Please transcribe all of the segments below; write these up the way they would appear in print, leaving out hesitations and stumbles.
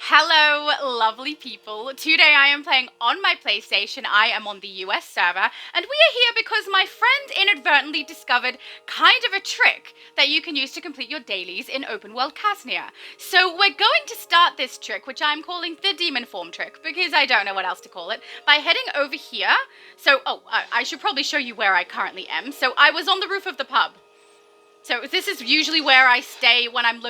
Hello, lovely people. Today I am playing on my PlayStation. I am on the US server, and we are here because my friend inadvertently discovered kind of a trick that you can use to complete your dailies in open world Kaznia. So we're going to start this trick, which I'm calling the Demonform trick, because I don't know what else to call it, by heading over here. So, I should probably show you where I currently am. So I was on the roof of the pub. So this is usually where I stay when I'm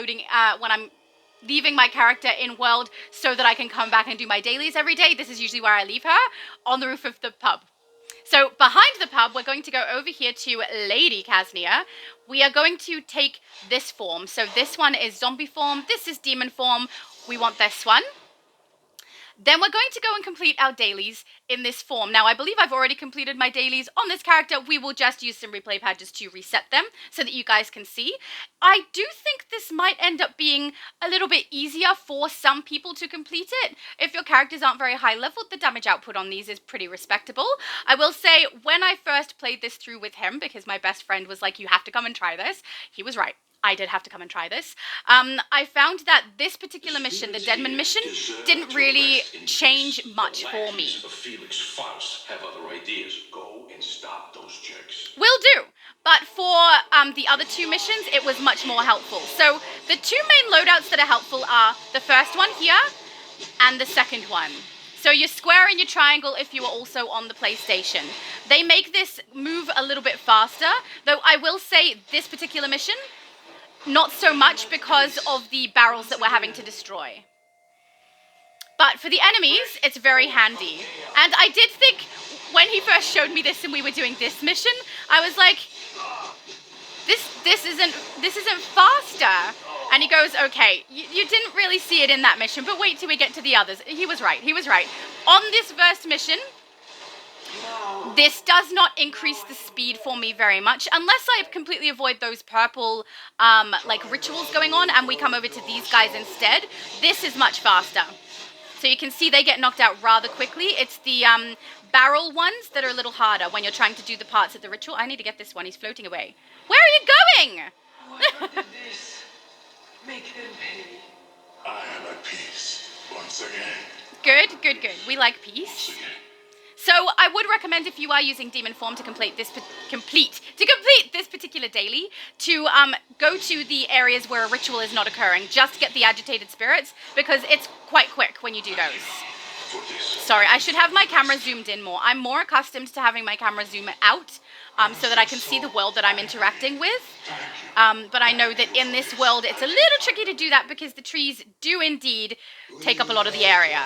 leaving my character in world so that I can come back and do my dailies every day. This is usually where I leave her, on the roof of the pub. So behind the pub, we're going to go over here to Lady Kaznia. We are going to take this form. So this one is zombie form. This is demon form. We want this one. Then we're going to go and complete our dailies in this form. Now, I believe I've already completed my dailies on this character. We will just use some replay pages to reset them so that you guys can see. I do think this might end up being a little bit easier for some people to complete it. If your characters aren't very high level, the damage output on these is pretty respectable. I will say, when I first played this through with him, because my best friend was like, you have to come and try this, he was right. I did have to come and try this. I found that this particular mission, the Deadman mission, didn't really change much for me. Felix Faust have other ideas. Go and stop those jerks. Will do. But for the other two missions, it was much more helpful. So the two main loadouts that are helpful are the first one here and the second one. So your square and your triangle if you are also on the PlayStation. They make this move a little bit faster, though I will say this particular mission, not so much because of the barrels that we're having to destroy. But for the enemies, it's very handy. And I did think, when he first showed me this and we were doing this mission, I was like, this isn't faster. And he goes, okay, you didn't really see it in that mission, but wait till we get to the others. He was right. On this first mission, this does not increase the speed for me very much, unless I completely avoid those purple, like, rituals going on, and we come over to these guys instead. This is much faster. So you can see they get knocked out rather quickly. It's the barrel ones that are a little harder when you're trying to do the parts of the ritual. I need to get this one. He's floating away. Where are you going? Whoever did this, make them pay. I am at peace once again. Good. We like peace. So I would recommend, if you are using Demonform to complete this particular daily, to go to the areas where a ritual is not occurring, just to get the agitated spirits, because it's quite quick when you do those. Sorry, I should have my camera zoomed in more. I'm more accustomed to having my camera zoom out, so that I can see the world that I'm interacting with. But I know that in this world it's a little tricky to do that because the trees do indeed take up a lot of the area.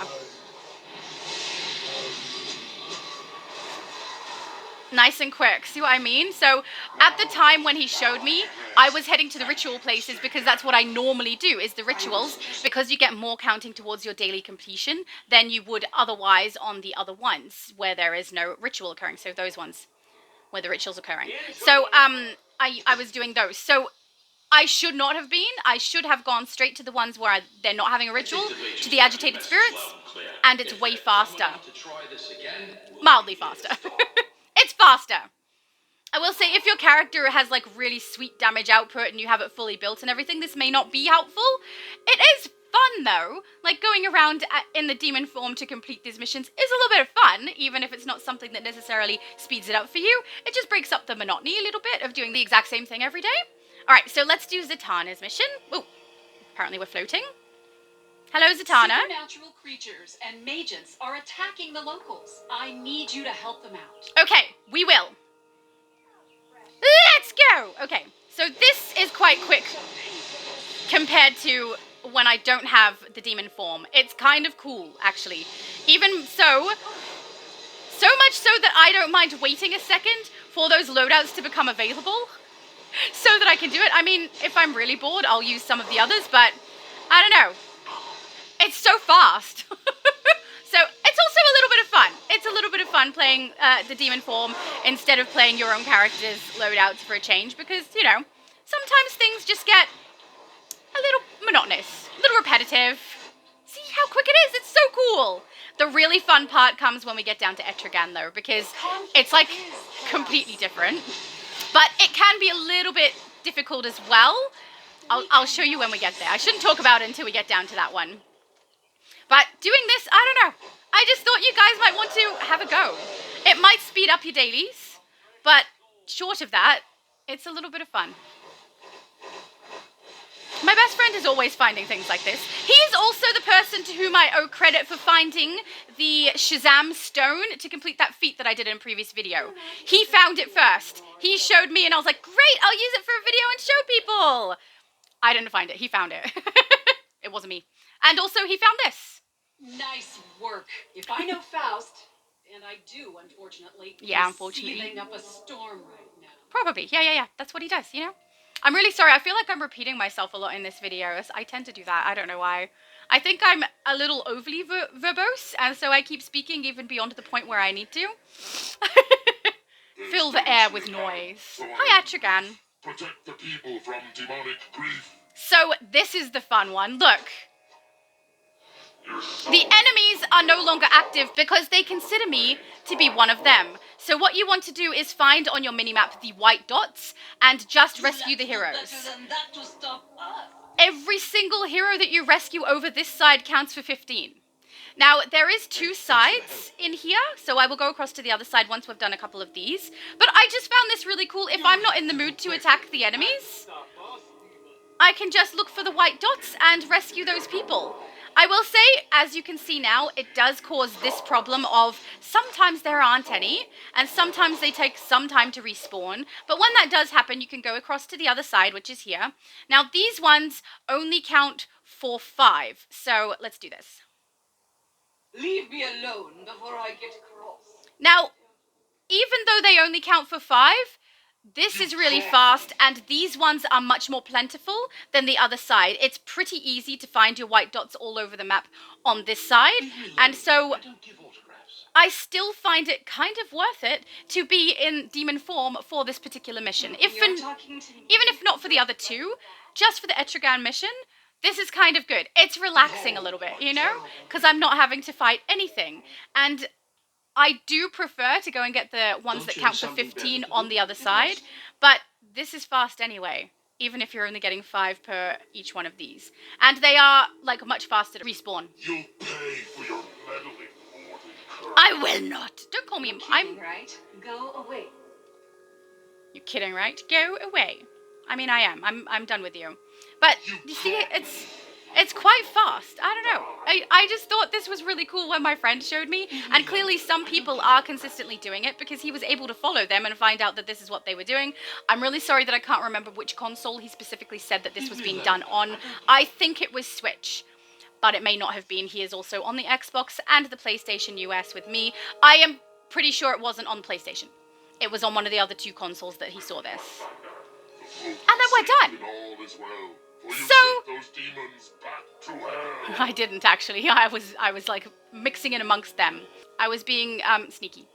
Nice and quick, see what I mean? So at the time when he showed me, I was heading to the ritual places because that's what I normally do, is the rituals, because you get more counting towards your daily completion than you would otherwise on the other ones where there is no ritual occurring. So those ones where the ritual's occurring. So I was doing those. So I should not have been. I should have gone straight to the ones where they're not having a ritual, to the agitated spirits, and it's way faster. Mildly faster. It's faster. I will say, if your character has like really sweet damage output and you have it fully built and everything, this may not be helpful. It is fun though. Like, going around in the demon form to complete these missions is a little bit of fun, even if it's not something that necessarily speeds it up for you. It just breaks up the monotony a little bit of doing the exact same thing every day. Alright, so let's do Zatanna's mission. Ooh, apparently we're floating. Hello, Zatanna. Supernatural creatures and mages are attacking the locals. I need you to help them out. Okay, we will. Let's go! Okay, so this is quite quick compared to when I don't have the demon form. It's kind of cool, actually. Even so much so that I don't mind waiting a second for those loadouts to become available so that I can do it. I mean, if I'm really bored, I'll use some of the others, but I don't know. It's so fast. So it's also a little bit of fun. It's a little bit of fun playing the demon form instead of playing your own character's loadouts for a change, because, you know, sometimes things just get a little monotonous, a little repetitive. See how quick it is? It's so cool. The really fun part comes when we get down to Etrigan, though, because it's like completely different. But it can be a little bit difficult as well. I'll show you when we get there. I shouldn't talk about it until we get down to that one. But doing this, I don't know. I just thought you guys might want to have a go. It might speed up your dailies, but short of that, it's a little bit of fun. My best friend is always finding things like this. He is also the person to whom I owe credit for finding the Shazam stone to complete that feat that I did in a previous video. He found it first. He showed me and I was like, great, I'll use it for a video and show people. I didn't find it. He found it. It wasn't me. And also he found this. Nice work. If I know Faust, and I do, unfortunately. Yeah, he's unfortunately. seething up a storm right now. Probably. Yeah. That's what he does, you know? I'm really sorry. I feel like I'm repeating myself a lot in this video. I tend to do that. I don't know why. I think I'm a little overly verbose, and so I keep speaking even beyond the point where I need to. Fill the air with noise. Hi, Atragan. Protect the people from demonic grief. So this is the fun one. Look. The enemies are no longer active because they consider me to be one of them. So what you want to do is find on your minimap the white dots and just rescue the heroes. Every single hero that you rescue over this side counts for 15. Now, there is 2 sides in here, so I will go across to the other side once we've done a couple of these. But I just found this really cool. If I'm not in the mood to attack the enemies, I can just look for the white dots and rescue those people. I will say, as you can see now, it does cause this problem of sometimes there aren't any, and sometimes they take some time to respawn. But when that does happen, you can go across to the other side, which is here. Now, these ones only count for 5, so let's do this. Leave me alone before I get cross. Now, even though they only count for 5, this is really fast, and these ones are much more plentiful than the other side. It's pretty easy to find your white dots all over the map on this side, and so I still find it kind of worth it to be in demon form for this particular mission. Even if not for the other 2, just for the Etrigan mission, this is kind of good. It's relaxing a little bit, you know, because I'm not having to fight anything, and I do prefer to go and get the ones that count for 15 on the other side, but this is fast anyway, even if you're only getting 5 per each one of these. And they are, like, much faster to respawn. You'll pay for your meddling, mortal cur. I will not. Don't call me. I'm right. Go away. You're kidding, right? Go away. I mean, I am. I'm done with you. But you see, it's quite fast. I don't know. I just thought this was really cool when my friend showed me, and clearly some people are consistently doing it because he was able to follow them and find out that this is what they were doing. I'm really sorry that I can't remember which console he specifically said that this was being done on. I think it was Switch, but it may not have been. He is also on the Xbox and the PlayStation US with me. I am pretty sure it wasn't on PlayStation. It was on one of the other 2 consoles that he saw this. And then we're done. So those demons back to hell. I didn't actually. I was like mixing in amongst them. I was being sneaky.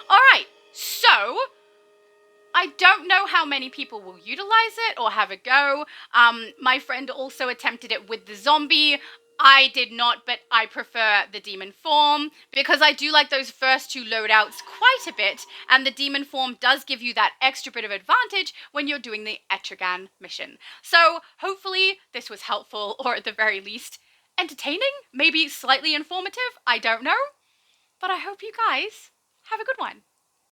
All right. So I don't know how many people will utilize it or have a go. My friend also attempted it with the zombie. I did not, but I prefer the demon form because I do like those first 2 loadouts quite a bit, and the demon form does give you that extra bit of advantage when you're doing the Etrigan mission. So hopefully this was helpful, or at the very least entertaining, maybe slightly informative, I don't know. But I hope you guys have a good one.